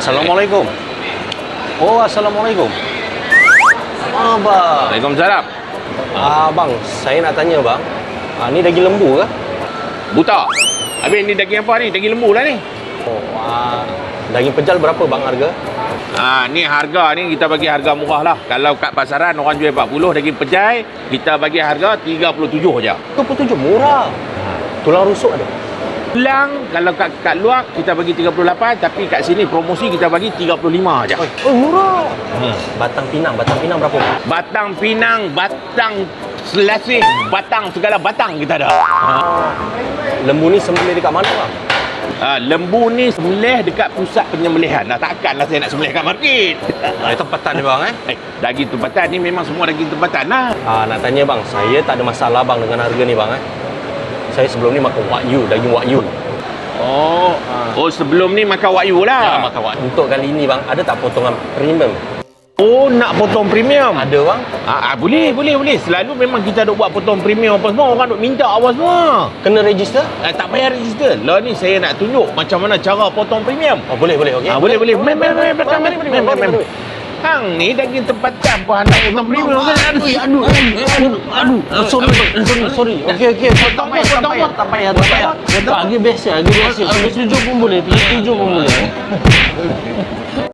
Assalamualaikum. Oh, Assalamualaikum. Bang. Waalaikumsalam. Bang, saya nak tanya bang. Ni daging lembu ke? Buta. Habis ni daging apa ni? Daging lembu lah ni. Oh, daging pejal berapa bang harga? Ni harga ni kita bagi harga murah lah. Kalau kat pasaran orang jual 40, daging pejai kita bagi harga 37 je. 27 murah. Tulang rusuk ada? Tulang kalau kat luar kita bagi 38, tapi kat sini promosi kita bagi 35 je. Oh, murah. Batang pinang berapa bang? Batang pinang, batang selasih, batang segala batang kita ada. Lembu ni sembelih dekat mana bang? Lembu ni sembelih dekat pusat penyembelihan. Takkanlah saya nak sembelih kat market. Tempatan ni bang Daging tempatan ni memang semua daging tempatan lah. Nak tanya bang, saya tak ada masalah bang dengan harga ni bang Saya sebelum ni makan wagyu, daging wagyu. Oh, sebelum ni makan wagyu lah. Makan wagyu. Untuk kali ini bang, ada tak potongan premium? Oh, nak potong premium? Ada bang. Boleh. Selalu memang kita duk buat potong premium apa semua. Orang duk minta awal semua. Kena register? Tak payah register. Lah ni saya nak tunjuk macam mana cara potong premium. Boleh, okey. Boleh. Mari. Hang ni daging tempatan pun nak potong premium kan? Aduh. Sorry. Okey. Tak payah. Lagi biasa. 37 pun boleh.